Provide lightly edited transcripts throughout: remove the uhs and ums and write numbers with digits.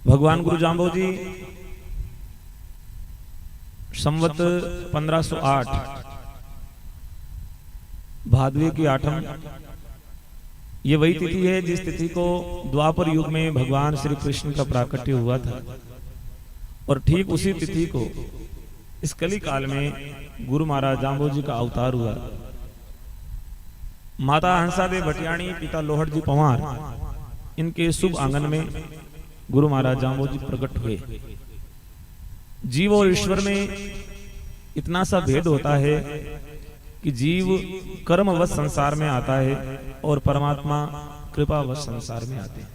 भगवान गुरु जांबो जी संवत 1508 भादवे की 8वीं, ये वही तिथि है जिस तिथि को द्वापर युग में भगवान श्री कृष्ण का प्राकट्य हुआ था। और ठीक उसी तिथि को इस कली काल में गुरु महाराज जांबो जी का अवतार हुआ। माता हंसादेव भटियाणी, पिता लोहड़ जी पंवार, इनके शुभ आंगन में गुरु महाराज जांबो जी प्रकट हुए। जीव और ईश्वर में इतना सा भेद होता है कि जीव कर्मवश संसार में आता है और परमात्मा कृपावश संसार में आते हैं।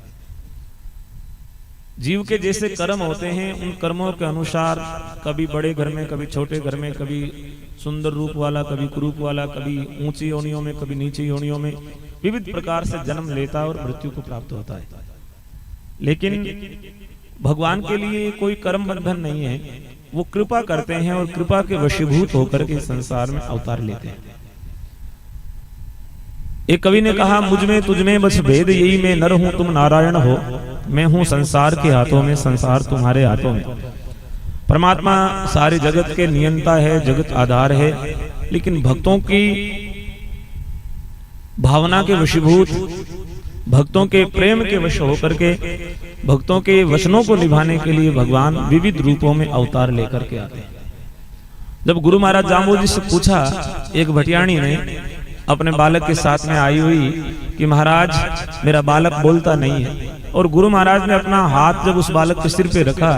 जीव के जैसे कर्म होते हैं, उन कर्मों के अनुसार कभी बड़े घर में, कभी छोटे घर में, कभी सुंदर रूप वाला, कभी कुरूप वाला, कभी ऊंची योनियों में, कभी नीची योनियों में विविध प्रकार से जन्म लेता और मृत्यु को प्राप्त होता है। लेकिन भगवान के लिए कोई कर्म बंधन नहीं है, वो कृपा करते हैं और कृपा के वशीभूत होकर के संसार में अवतार लेते हैं। एक कवि ने कहा, मुझ में तुझ में बस भेद यही, मैं नर हूं तुम नारायण हो, मैं हूं संसार के हाथों में, संसार तुम्हारे हाथों में। परमात्मा सारे जगत के नियंता है, जगत आधार है, लेकिन भक्तों की भावना के वशीभूत, भक्तों के प्रेम के वश होकर के, भक्तों के वचनों को निभाने के लिए भगवान विविध रूपों में अवतार लेकर के आते हैं। जब गुरु महाराज जांबो जी से पूछा एक भटियाणी ने अपने बालक के साथ में आई हुई कि महाराज मेरा बालक बोलता नहीं है, और गुरु महाराज ने अपना हाथ जब उस बालक के सिर पे रखा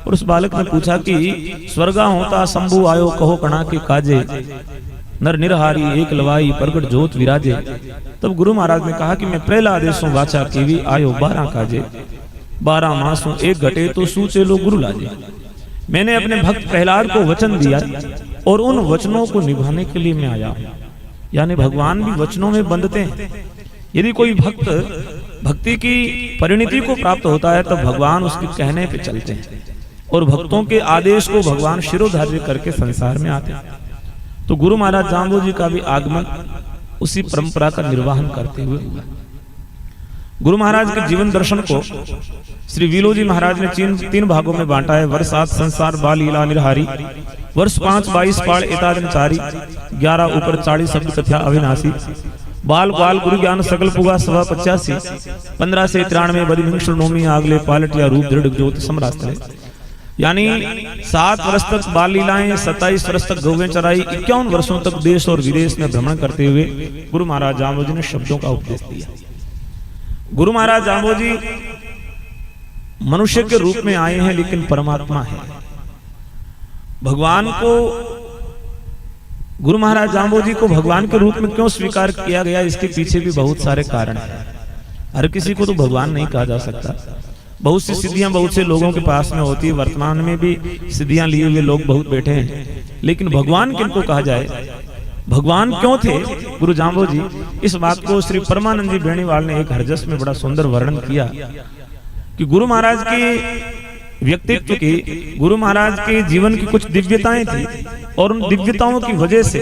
और उस बालक ने पूछा कि स्वर्गा होता शंभु आयो कहो कणा के काजे, नर निरहारी एक लवाई प्रगट जोत विराजे। तब गुरु महाराज ने कहा कि मैं पहला आदेशों वाचा केवी आयो 12 काजे, 12 मासों एक घटे तो सूचे लो गुरु लाजे। मैंने अपने भक्त प्रहलाद को वचन दिया और उन वचनों को निभाने के लिए मैं आया हूं। यानी भगवान भी वचनों में बंधते हैं। यदि कोई भक्त भक्ति की परिणति को प्राप्त होता है तब भगवान उसके कहने पे चलते हैं और भक्तों के आदेश को भगवान शिरोधार्य करके संसार में आते हैं। तो गुरु महाराज जांबो जी का भी आगमन उसी परंपरा का निर्वहन करते हुए हुआ। गुरु महाराज के जीवन दर्शन को श्री वीलो जी महाराज ने 3 भागों में बांटा है। वर्ष 7 संसार बाल लीला निरहारी, वर्ष 5 22 पाड़ एतादन चारी, 11 ऊपर 40 शब्द कथ्या अविनाशी, बाल ग्वाल गुरु ज्ञान सकल पुगा सवा 85, 15 से 93 बदिभिंश नोमी आगले पालट या रूप दृढ़ ज्योति समरास्त्र। यानी 7 वर्ष तक बाल लीलाएं, 27 वर्ष तक गौवें चराई, 51 वर्षों तक देश और विदेश में भ्रमण करते हुए गुरु महाराज जांबो जी ने शब्दों का उपदेश दिया। गुरु महाराज जांबो जी मनुष्य के रूप में आए हैं लेकिन परमात्मा है। भगवान को, गुरु महाराज जांबो जी को भगवान के रूप में क्यों स्वीकार किया गया, इसके पीछे भी बहुत सारे कारण हैं। हर किसी को तो भगवान नहीं कहा जा सकता। बहुत सी सिद्धियां बहुत से लोगों के पास में होती है, वर्तमान में भी सिद्धियां लिए हुए लोग बहुत बैठे हैं, लेकिन भगवान किनको कहा जाए, भगवान क्यों थे गुरु जांबो जी, इस बात को श्री परमानंद जी बेणीवाल ने एक हरजस में बड़ा सुंदर वर्णन किया कि गुरु महाराज के व्यक्तित्व की, गुरु महाराज के जीवन की कुछ दिव्यताएं थी और उन दिव्यताओं की वजह से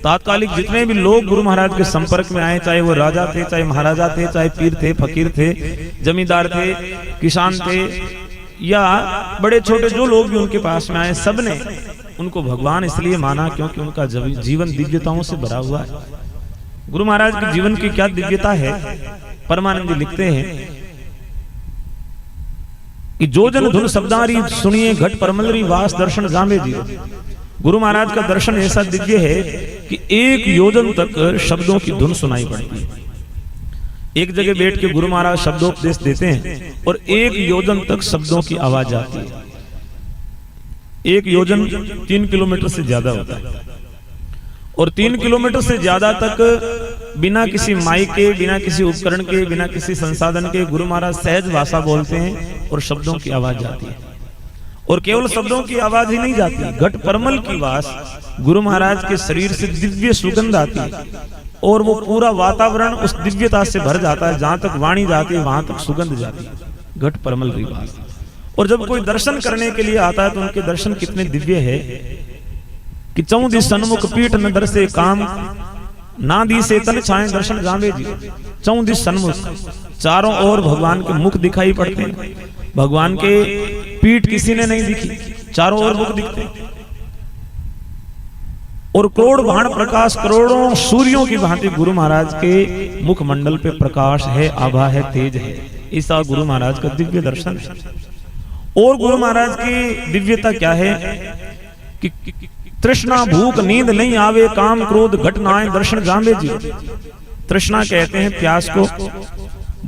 तात्कालिक जितने भी लोग गुरु महाराज के संपर्क में आए, चाहे वो राजा थे, चाहे महाराजा थे, चाहे पीर थे, फकीर थे, जमींदार थे, किसान थे, या बड़े छोटे जो लोग भी उनके पास में आए, सबने उनको भगवान इसलिए माना क्योंकि उनका जीवन दिव्यताओं से भरा हुआ है। गुरु महाराज के जीवन की क्या दिव्यता है, परमानंद जी लिखते हैं कि जो जन धुन शब्दारी सुनिए घट परमलरी वास दर्शन जामे जी। गुरु महाराज का दर्शन ऐसा दिव्य है कि 1 योजन तक शब्दों की धुन सुनाई पड़ती है। एक जगह बैठ के गुरु महाराज शब्दोपदेश देते हैं और 1 योजन तक शब्दों की आवाज आती है। 1 योजन 3 किलोमीटर से ज्यादा होता है और 3 किलोमीटर से ज्यादा तक बिना किसी माइक के, बिना किसी उपकरण के, बिना किसी संसाधन के गुरु महाराज सहज भाषा बोलते हैं और शब्दों की आवाज जाती है। और केवल शब्दों की आवाज ही नहीं जाती, घट परमल की वास, गुरु महाराज के शरीर से दिव्य सुगंध आती है और वो पूरा वातावरण उस दिव्यता से भर जाता है। जहां तक वाणी जाती है वहां तक सुगंध जाती है, घट परमल रिवास। और जब कोई दर्शन करने के लिए आता है तो उनके दर्शन कितने दिव्य है कि 14 सन्मुख पीठ न दर्शे काम, ना दी से तन छाए दर्शन जामे जी। 14 सन्मुख, चारों ओर भगवान के मुख दिखाई पड़ते हैं, भगवान के पीठ किसी ने नहीं दिखी, चारों ओर मुख दिखते हैं। और करोड़ बाण प्रकाश, करोड़ों सूर्यों की भांति गुरु महाराज के मुखमंडल पे प्रकाश है, आभा है, तेज है। ऐसा गुरु महाराज का दिव्य दर्शन है। और गुरु महाराज की दिव्यता क्या है कि तृष्णा भूख नींद नहीं आवे, काम क्रोध घट न आए, दर्शन जामे जी। तृष्णा कहते हैं प्यास को,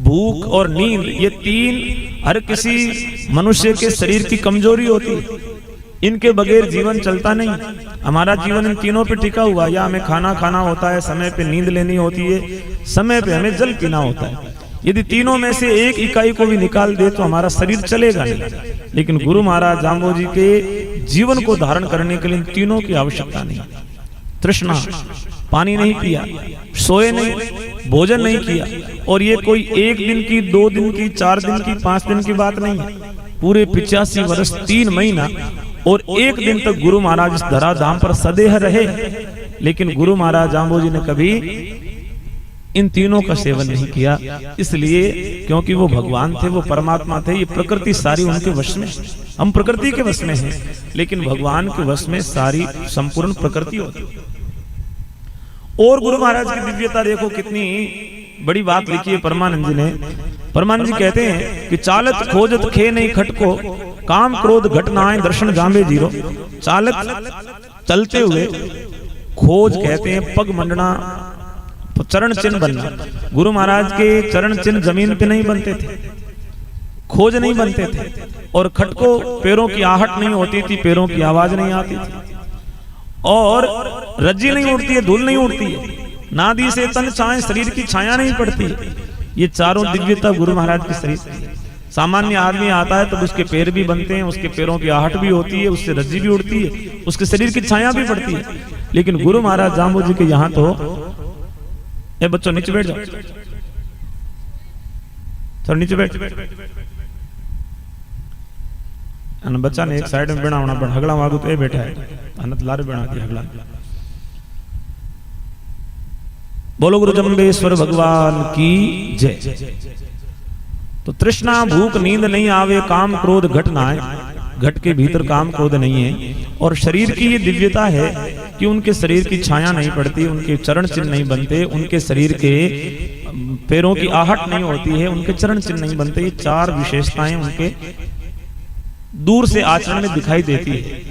भूख और नींद, ये तीन हर किसी मनुष्य के शरीर की कमजोरी होती है। इनके बगैर जीवन चलता नहीं। हमारा जीवन इन तीनों पे टिका हुआ। या हमें खाना खाना होता है, समय पे नींद लेनी होती है, समय पे हमें जल पीना होता है। यदि तीनों में से एक इकाई को भी निकाल दे तो हमारा शरीर चलेगा नहीं। लेकिन गुरु महाराज जाम्बो जी के जीवन को धारण करने के लिए इन तीनों की आवश्यकता नहीं। तृष्णा, पानी नहीं पिया, सोए नहीं, भोजन नहीं किया। और ये कोई एक दिन की, 2 दिन की, 4 दिन की, 5 दिन की बात नहीं है। पूरे 85 वर्ष 3 महीना और 1 दिन तक गुरु महाराज इस धराधाम पर सदेह रहे। लेकिन गुरु महाराज जाम्बो जी ने कभी इन तीनों का सेवन नहीं किया। इसलिए क्योंकि वो भगवान थे, वो परमात्मा थे। ये प्रकृति सारी उनके वश में। हम प्रकृति के वश में हैं, लेकिन भगवान के वश में सारी संपूर्ण प्रकृति होती है। और गुरु महाराज की दिव्यता देखो, कितनी बड़ी बात लिखी है परमानंद जी ने। परमानंद जी कहते हैं कि चालत खोजत खे नहीं खटको, काम क्रोध घट न आए, दर्शन जामे जीरो। चालत चलते हुए, खोज कहते हैं पग मंडना, चरण चिन्ह बनना। गुरु महाराज के चरण चिन्ह जमीन पे नहीं बनते थे, खोज नहीं बनते थे। और खटको, पैरों की आहट नहीं होती थी, पैरों की आवाज नहीं आती थी। और रज्जी नहीं उड़ती है, धूल नहीं उड़ती है, नादि से तन छाए, शरीर की छाया नहीं पड़ती है। ये चारों दिव्यता गुरु महाराज के शरीर की। सामान्य आदमी आता है तो उसके पैर भी बनते हैं, उसके पैरों की आहट भी होती है, उससे रज्जी भी उड़ती है, उसके शरीर की छाया भी पड़ती है। लेकिन गुरु महाराज जाम्बो जी के यहाँ तो, ए बच्चों नीचे बैठ जाओ, थोड़ा नीचे बैठ। बच्चा ने एक साइड में बेना होना पड़ा, हगला मागू तो ए बैठा है, अनत लारे बेना दी हगला। बोलो गुरु जम्बेश्वर भगवान की जय। तो तृष्णा भूख नींद नहीं आवे, काम क्रोध घट ना आए। घट के भीतर काम क्रोध नहीं है। और शरीर की ये दिव्यता है कि उनके शरीर की छाया नहीं पड़ती, उनके चरण चिन्ह नहीं बनते, उनके शरीर के पैरों की आहट नहीं होती है, उनके चरण चिन्ह नहीं बनते। ये 4 विशेषताएं उनके दूर से आचरण में दिखाई देती है।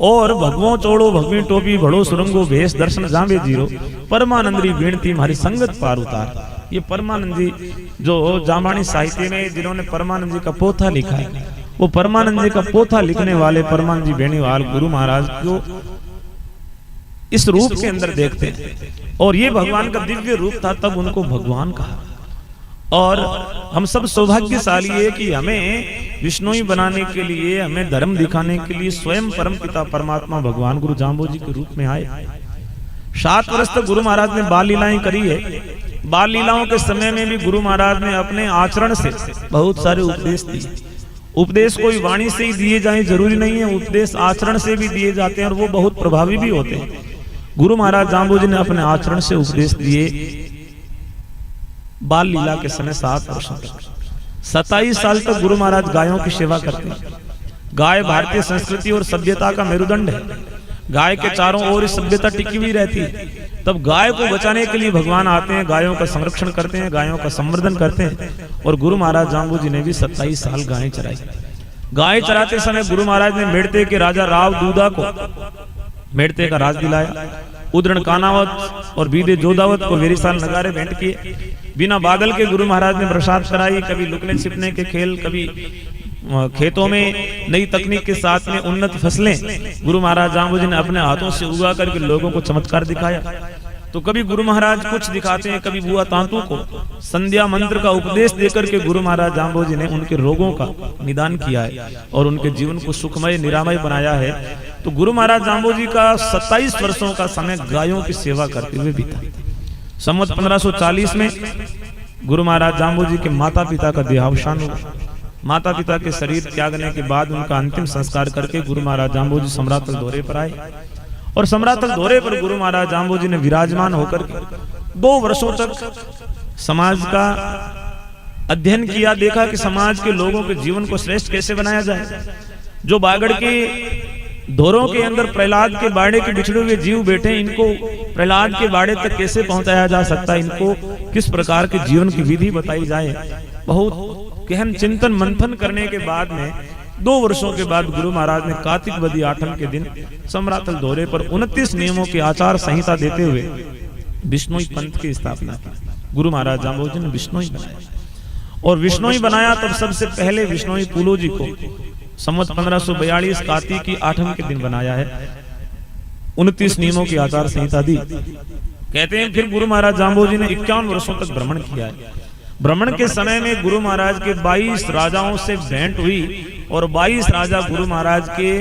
और भगवो चोड़ो भगवी टोपी, बड़ो सुरंगो भेष, दर्शन जामे जीरो। परमानंदी विनती हमारी संगत पार उतार। ये परमानंद जी जो जामानी साहित्य में जिन्होंने परमानंद जी का पोथा लिखा है, वो परमानंद जी का पोथा लिखने वाले परमानंद जी बेनीवाल गुरु महाराज को इस रूप के अंदर देखते हैं। और ये भगवान का दिव्य रूप था, तब उनको भगवान कहा। और हम सब सौभाग्यशाली है कि हमें विष्णुई बनाने के लिए, हमें धर्म दिखाने के लिए स्वयं परम पिता परमात्मा भगवान गुरु जाम्बो जी के रूप में आए। 7 वर्ष तक गुरु महाराज ने बाल लीलाएं करी है। बाल लीलाओं के समय में भी गुरु महाराज ने अपने आचरण से बहुत सारे उपदेश दिए। उपदेश कोई वाणी से ही दिए जाए जरूरी नहीं है, उपदेश आचरण से भी दिए जाते हैं और वो बहुत प्रभावी भी होते हैं। गुरु महाराज जाम्बो जी ने अपने आचरण से उपदेश दिए बाल लीला के समय 7 वर्षों तक। 27 साल तक गुरु महाराज गायों की सेवा करते हैं। गाय भारतीय संस्कृति और सभ्यता का मेरुदंड है। गाय के चारों ओर इस सभ्यता टिकी हुई रहती है। तब गाय को बचाने के लिए भगवान आते हैं, गायों का संरक्षण करते हैं, गायों का संवर्धन करते हैं। और गुरु महाराज जाम्बो जी ने भी 27 साल गायें चराई। गाय चराते समय गुरु महाराज ने मेड़ते के राजा राव दूदा को मेड़ते का राज दिलाया। उद्रण कानावत और बीदे जोधावत को वेरी साल नगारे भेंट किए। बिना बादल के गुरु महाराज ने प्रसाद कराई। कभी लुकने छिपने के खेल, कभी खेतों में नई तकनीक के साथ में उन्नत फसलें गुरु महाराज जाम्बो जी ने अपने हाथों से उगा करके लोगों को चमत्कार दिखाया। तो कभी गुरु महाराज कुछ दिखाते हैं, कभी बुआ तांतु को संध्या मंत्र का उपदेश देकर के गुरु महाराज जाम्बो जी ने उनके रोगों का निदान किया है और उनके जीवन को सुखमय निरामय बनाया है। तो गुरु महाराज जाम्बो जी का 27 वर्षों का समय गायों की सेवा करते हुए बीता। संवत 1540 में गुरु महाराज जाम्बो जी के माता पिता का देहावसान हुआ। माता पिता के शरीर त्यागने के बाद उनका अंतिम संस्कार करके गुरु महाराज जाम्बो जी सम्रातल दौरे पर आए। और सम्रातल दौरे पर गुरु महाराज जाम्बो जी ने विराजमान होकर 2 वर्षों तक समाज का अध्ययन किया, देखा कि समाज के लोगों के जीवन को श्रेष्ठ कैसे बनाया जाए। जो बागड़ के धोरों के अंदर प्रहलाद के बाड़े के बिछड़े हुए जीव बैठे, इनको प्रहलाद के बाड़े तक कैसे पहुंचाया जा सकता है, इनको किस प्रकार के जीवन की विधि बताई जाए। बहुत गहन चिंतन मंथन करने के बाद में 2 वर्षों के बाद गुरु महाराज ने कार्तिक बदी आठम के दिन समरातल दौरे पर 29 नियमों की आचार संहिता देते हुए विष्णोई पंथ की स्थापना की। गुरु महाराज जांबोजी ने विष्णोई बनाया, और विष्णोई बनाया तब सबसे पहले विष्णोई पुलो जी को संवत 1542 कार्तिक की आठम के दिन बनाया है। 29 नियमों की आचार संहिता दी। कहते हैं फिर गुरु महाराज जांबोजी ने 51 वर्षों तक भ्रमण किया है। भ्रमण के समय में गुरु महाराज के 22 राजाओं से भेंट हुई, और 22 राजा गुरु महाराज के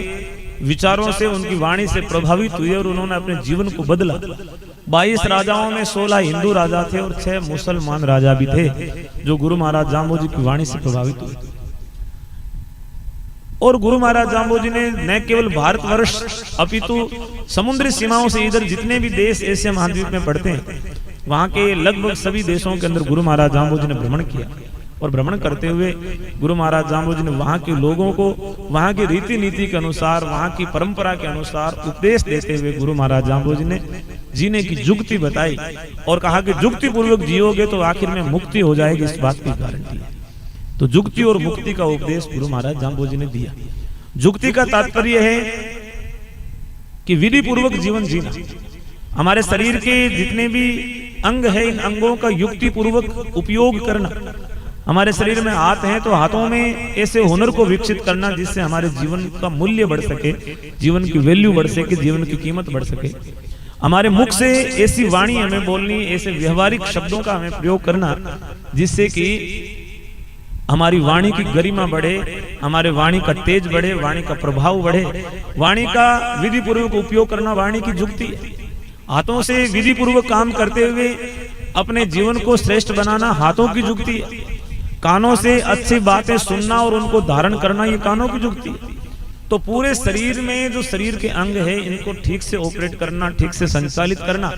विचारों से, उनकी वाणी से प्रभावित हुए और उन्होंने अपने जीवन को बदला। 22 राजाओं में 16 हिंदू राजा थे और 6 मुसलमान राजा भी थे, जो गुरु महाराज जांबोजी की वाणी से प्रभावित हुए। और गुरु महाराज जांबोजी ने न केवल भारतवर्ष अपितु समुद्री सीमाओं से इधर जितने भी देश एशिया महाद्वीप में पड़ते हैं, वहां के लगभग सभी देशों के अंदर गुरु महाराज जांबोजी ने भ्रमण किया। और भ्रमण करते हुए गुरु महाराज जांबोजी ने वहां के लोगों को वहां की रीति नीति के अनुसार, वहां की परंपरा के अनुसार उपदेश देते हुए गुरु महाराज जांबोजी ने जीने की जुक्ति बताई, और कहा कि जुक्ति पूर्वक जियोगे तो आखिर में मुक्ति हो जाएगी, इस बात की गारंटी है। तो जुक्ति और मुक्ति का उपदेश गुरु महाराज जांबोजी ने दिया। जुक्ति का तात्पर्य है कि विधि पूर्वक जीवन जीना। हमारे शरीर के जितने भी अंग है, इन अंगों का युक्ति पूर्वक उपयोग करना। हमारे शरीर में हाथ हैं तो हाथों में ऐसे हुनर को विकसित करना जिससे हमारे जीवन का मूल्य बढ़ सके, जीवन की वैल्यू बढ़ सके, जीवन की कीमत बढ़ सके। हमारे मुख से ऐसी वाणी हमें बोलनी, ऐसे व्यवहारिक शब्दों का हमें प्रयोग करना जिससे कि हमारी वाणी की गरिमा बढ़े, हमारे वाणी का तेज बढ़े, वाणी का प्रभाव बढ़े। वाणी का विधि पूर्वक उपयोग करना वाणी की जुक्ति है। हाथों से विधि पूर्वक काम करते हुए अपने जीवन को श्रेष्ठ बनाना हाथों की जुक्ति है। कानों से अच्छी बातें सुनना और उनको धारण करना, ये कानों की जुक्ति है। तो पूरे शरीर में जो शरीर के अंग है, इनको ठीक से ऑपरेट करना, ठीक से संचालित करना,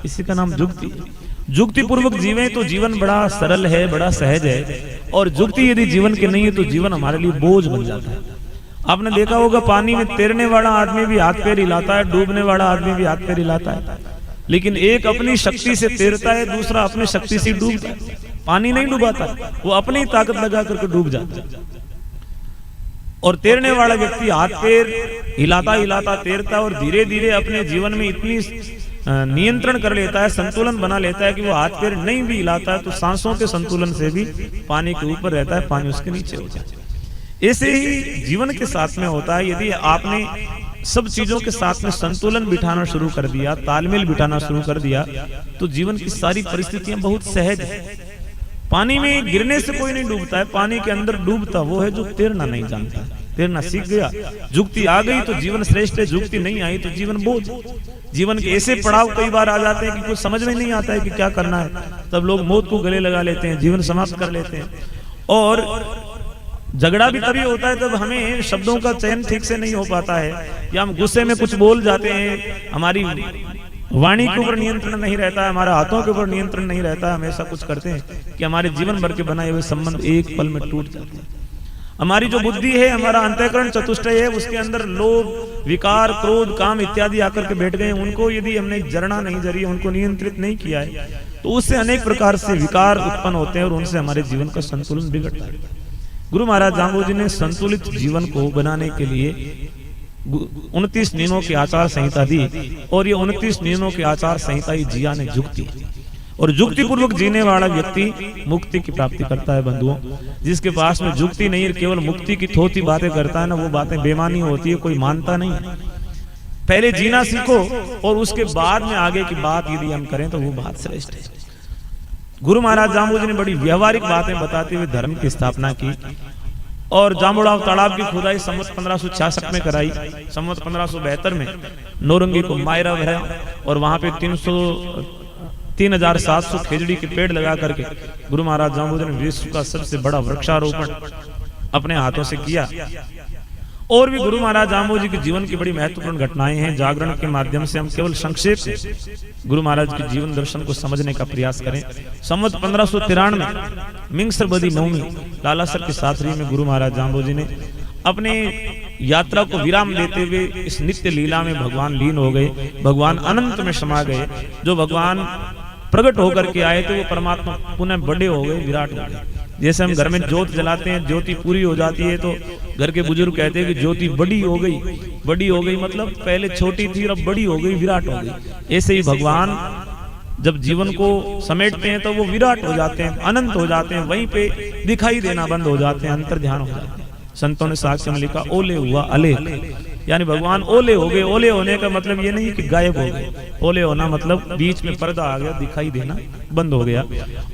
इसी का नाम जुक्ति है। जुक्ति पूर्वक जीवें तो जीवन बड़ा सरल है, बड़ा सहज है। और जुक्ति यदि जीवन की नहीं है तो जीवन हमारे लिए बोझ बन जाता है। आपने देखा होगा पानी में तैरने वाला आदमी भी हाथ पैर हिलाता है, डूबने वाला आदमी भी हाथ पैर हिलाता है, लेकिन एक अपनी शक्ति से तैरता है, दूसरा अपनी शक्ति से डूबता है। पानी नहीं डुबाता, वो अपनी ताकत लगा करके डूब जाता है। और तैरने वाला व्यक्ति हाथ पैर हिलाता हिलाता तैरता और धीरे धीरे अपने जीवन में इतनी नियंत्रण कर लेता है, संतुलन बना लेता है कि वो हाथ पैर नहीं भी हिलाता है तो सांसों के संतुलन से भी पानी के ऊपर रहता है, पानी उसके नीचे हो जाता है। ऐसे ही जीवन के साथ में होता है। यदि आपने सब चीजों के साथ में संतुलन बिठाना शुरू कर दिया, तालमेल बिठाना शुरू कर दिया, तो जीवन की सारी परिस्थितियां बहुत सहज है। पानी में गिरने से कोई नहीं डूबता है, पानी के अंदर डूबता वो है जो तैरना नहीं जानता है। तैरना सीख गया, जुक्ति आ गई तो जीवन श्रेष्ठ है, जुक्ति नहीं आई तो जीवन बोझ। जीवन के ऐसे पड़ाव कई बार आ जाते हैं कि कुछ समझ में नहीं आता है कि क्या करना है, तब लोग मौत को गले लगा लेते हैं, जीवन समाप्त कर लेते हैं। और झगड़ा भी तभी होता है जब हमें शब्दों का चयन ठीक से नहीं हो पाता है, या हम गुस्से में कुछ बोल जाते हैं, हमारी वाणी के ऊपर नियंत्रण नहीं रहता है, हमारे हाथों के ऊपर नियंत्रण नहीं रहता है, हम ऐसा कुछ करते हैं कि हमारे जीवन भर के बनाए हुए संबंध एक पल में टूट जाते हैं। हमारी जो बुद्धि है, हमारा अंतःकरण चतुष्टय है, उसके अंदर लोभ, विकार, क्रोध, काम इत्यादि आकर के बैठ गए। उनको यदि हमने जरना नहीं जरी, उनको नियंत्रित नहीं किया है, तो उससे अनेक प्रकार से विकार उत्पन्न होते हैं और उनसे हमारे जीवन का संतुलन बिगड़ता है। गुरु महाराज जांबोजी ने संतुलित जीवन को बनाने के लिए 29 नियमों की आचार संहिता दी, और ये 29 नियमों की आचार संहिता ही जिया ने जुक्ति। और जुक्ति पूर्वक जीने वाला व्यक्ति मुक्ति की प्राप्ति करता है। बंधुओं, जिसके पास में जुक्ति नहीं, केवल मुक्ति की थोथी बातें करता है ना, वो बातें बेमानी होती है, कोई मानता नहीं है। पहले जीना सीखो और उसके बाद में आगे की बात यदि हम करें तो वो बात श्रेष्ठ है। गुरु महाराज जांबोजी ने बड़ी व्यवहारिक बातें बताते हुए धर्म की स्थापना की, और जांबुड़ाव तालाब की खुदाई संवत 1566 में कराई। संवत 1572 में नौरंगी को मायरा भरा और वहां पे 3700 खेजड़ी के पेड़ लगा करके गुरु महाराज जांबोजी ने विश्व का सबसे बड़ा वृक्षारोपण अपने हाथों से किया। और भी गुरु महाराज जाम्बू जी के जीवन की बड़ी महत्वपूर्ण घटनाएं हैं। जागरण के माध्यम से हम केवल संक्षेप से गुरु महाराज के जीवन दर्शन को समझने का प्रयास करें। संवत 1593 मिंगसर बदी नवमी लालासर की साथरी में गुरु महाराज जाम्बू जी ने अपने यात्रा को विराम देते हुए इस नित्य लीला में भगवान लीन हो गए, भगवान अनंत में समा गए। जो भगवान प्रकट होकर के आए थे वो परमात्मा पुनः बड़े हो गए, विराट हो गए। जैसे हम घर में ज्योत जलाते हैं, ज्योति पूरी हो जाती है तो घर के बुजुर्ग कहते हैं कि ज्योति बड़ी हो गई। बड़ी हो गई मतलब पहले छोटी थी और अब बड़ी हो गई, विराट हो गई। ऐसे ही भगवान जब जीवन को समेटते हैं तो वो विराट हो जाते हैं, अनंत हो जाते हैं, वहीं पे दिखाई देना बंद हो जाते हैं, अंतर ध्यान हो जाते हैं। संतों ने साक्ष्य में लिखा ओले हुआ अले, यानी भगवान ओले हो गए। ओले होने का मतलब ये नहीं कि गायब हो गए, ओले होना मतलब बीच में पर्दा आ गया, दिखाई देना बंद हो गया।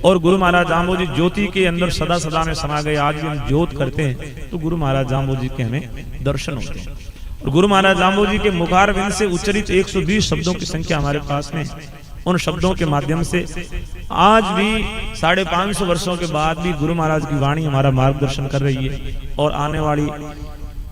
और गुरु महाराज जाम्बू जी ज्योति के अंदर सदा सदा में समा गए। आज भी हम ज्योत करते हैं तो गुरु महाराज जाम्बू जी के हमें दर्शन होते हैं। और गुरु महाराज जाम्बू जी के मुखारविंद से उच्चरित 120 शब्दों की संख्या हमारे पास में। उन शब्दों के माध्यम से आज भी 550 वर्षों के बाद भी गुरु महाराज की वाणी हमारा मार्गदर्शन कर रही है। और आने वाली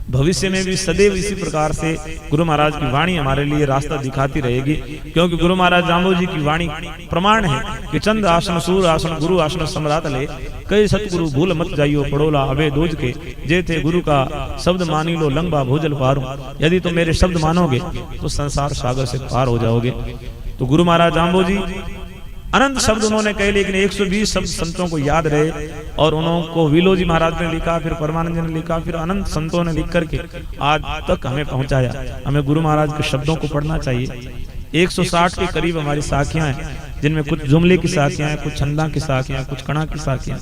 भविष्य में भी सदैव इसी प्रकार से गुरु महाराज की वाणी हमारे लिए रास्ता दिखाती रहेगी। क्योंकि गुरु महाराज जाम्बू जी की वाणी प्रमाण है कि चंद आसन सूर आसन गुरु आसन सम्राट ले, कई सतगुरु भूल मत जाइयो पड़ोला अबे दूज के, जे थे गुरु का शब्द मानी लो लंबा भोजल पारूं। यदि तुम मेरे शब्द मानोगे तो संसार सागर से पार हो जाओगे। तो गुरु महाराज जाम्बू जी अनंत शब्द उन्होंने कहे, लेकिन 120 शब्द संतों को याद रहे। और उनको विलोजी महाराज ने लिखा, फिर परमानंद ने लिखा, फिर अनंत संतों ने लिख करके आज तक हमें पहुंचाया। हमें गुरु महाराज के शब्दों को पढ़ना चाहिए। 160 के करीब हमारी साखियां हैं, जिनमें कुछ जुमले की साखियां हैं, कुछ छंदा की साखियां, कुछ कणा की साखियां।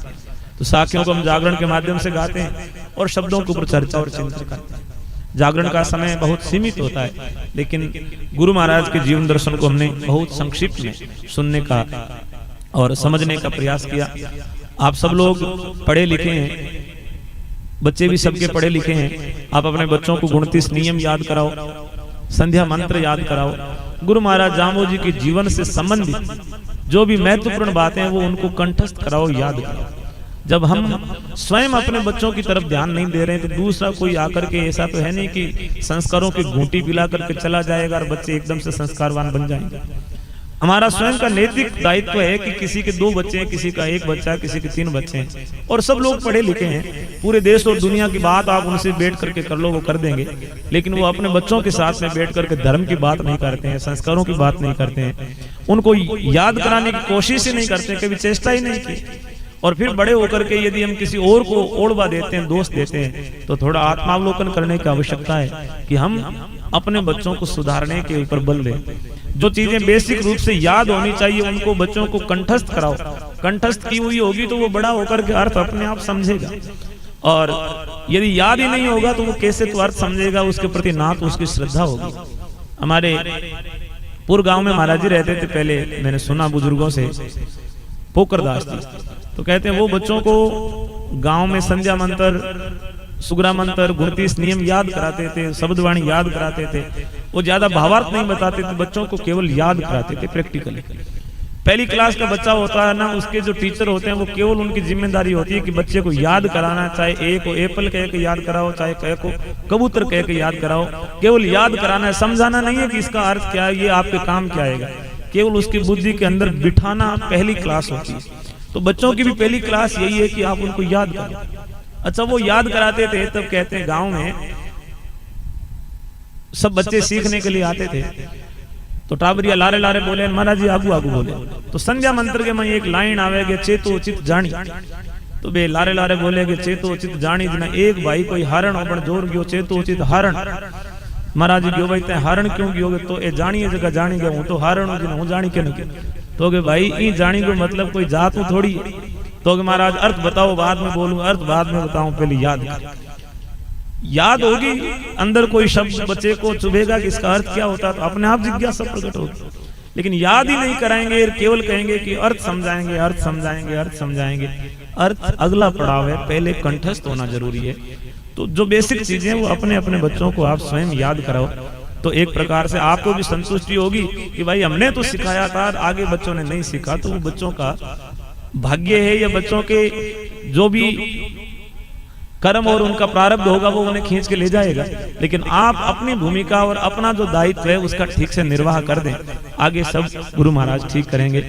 तो साखियों को हम जागरण के माध्यम से गाते हैं और शब्दों के ऊपर चर्चा और चिंतन करते हैं। जागरण का समय बहुत सीमित होता है, लेकिन गुरु महाराज के जीवन दर्शन को हमने बहुत संक्षिप्त में सुनने का और समझने का प्रयास किया। आप सब लोग पढ़े लिखे हैं, बच्चे भी सबके पढ़े लिखे हैं। आप अपने बच्चों को 29 नियम याद कराओ, संध्या मंत्र याद कराओ। गुरु महाराज जाम्बू जी के जीवन से संबंधित जो भी महत्वपूर्ण बातें हैं वो उनको कंठस्थ कराओ, याद कराओ। जब हम स्वयं अपने बच्चों की तरफ ध्यान नहीं दे रहे हैं तो दूसरा कोई आकर के, ऐसा तो है नहीं कि संस्कारों की घूंटी पिला करके चला जाएगा और बच्चे एकदम से संस्कारवान बन जाएंगे। हमारा स्वयं का नैतिक दायित्व है कि किसी के 2 बच्चे हैं, किसी का 1 बच्चा है, किसी के 3 बच्चे हैं, और सब लोग पढ़े लिखे हैं। पूरे देश और दुनिया की बात आप उनसे बैठ करके कर लो, वो कर देंगे। लेकिन वो अपने बच्चों के साथ में बैठ करके धर्म की बात नहीं करते हैं, संस्कारों की बात नहीं करते हैं, उनको याद कराने की कोशिश ही नहीं करते, कभी चेष्टा ही नहीं की। और फिर बड़े होकर के यदि हम किसी और को ओढ़वा देते हैं, दोष देते हैं, तो थोड़ा आत्मावलोकन करने की आवश्यकता है कि हम अपने बच्चों को सुधारने के ऊपर बल दें। जो चीजें बेसिक रूप से याद होनी चाहिए उनको बच्चों को कंठस्थ कराओ। कंठस्थ की हुई होगी तो वो बड़ा होकर के अर्थ अपने आप समझेगा। और यदि याद ही नहीं होगा तो वो कैसे तो अर्थ समझेगा, उसके प्रति ना तो उसकी श्रद्धा होगी। हमारे पूर्व गांव में महाराज जी रहते थे, पहले मैंने सुना बुजुर्गों से, पोकरदास जी, तो कहते हैं वो बच्चों को गांव में संध्या मंत्र, सुगरा मंत्र, 29 नियम याद कराते थे, शब्दवाणी याद कराते थे। वो ज्यादा भावार्थ नहीं बताते थे, बच्चों को केवल याद कराते थे प्रैक्टिकली। पहली क्लास का बच्चा होता है ना, उसके जो टीचर होते हैं वो केवल उनकी जिम्मेदारी होती है कि बच्चे को याद कराना, चाहे ए को एप्पल कह के याद कराओ, चाहे क को कबूतर कह के याद कराओ, केवल याद कराना है। समझाना नहीं है कि इसका अर्थ क्या है, ये आपके काम क्या आएगा, केवल उसकी बुद्धि के अंदर बिठाना पहली क्लास होती है। तो बच्चों की भी पहली क्लास यही है कि आप उनको याद करो। अच्छा, वो याद कराते थे, तब कहते हैं गांव में सब बच्चे सीखने के लिए आते थे, तो टाबरिया लारे लारे बोले, महाराज जी आगू आगू बोले। तो संध्या मंत्र के में एक लाइन आवेगे, चेतो चित जानी। तो बे लारे लारे बोले कि चेतो चित जानी जना एक भाई कोई हारण अपन जोर गयो, चेतो चित हारण। महाराज जी गयो भाई ते हारण क्यों गयो? तो ए जानी जगह जानी गया हूं, तो हारण हूं जानी के न। तो के भाई ई जानी को मतलब कोई जात हूं थोड़ी। तो के महाराज अर्थ बताओ, बाद में बोलूं, अर्थ बाद में बताऊं, पहले याद कर। याद होगी, अंदर कोई शब्द बच्चे को चुभेगा कि इसका अर्थ क्या होता है, तो अपने आप जिज्ञासा प्रकट होगी। लेकिन याद ही नहीं कराएंगे, केवल कहेंगे कि अर्थ समझाएंगे, अर्थ समझाएंगे, अर्थ समझाएंगे। अर्थ अगला पड़ाव है, पहले कंठस्थ होना जरूरी है। तो जो बेसिक चीजें वो अपने अपने बच्चों को आप स्वयं याद कराओ, तो एक प्रकार से आपको भी संतुष्टि होगी कि भाई हमने तो सिखाया था, आगे बच्चों ने नहीं सीखा, तो वो बच्चों का भाग्य है, या बच्चों के जो भी कर्म और उनका प्रारब्ध होगा वो उन्हें खींच के ले जाएगा, लेकिन आप अपनी भूमिका और अपना जो दायित्व है उसका ठीक से निर्वाह कर दें, आगे सब गुरु महाराज ठीक करेंगे।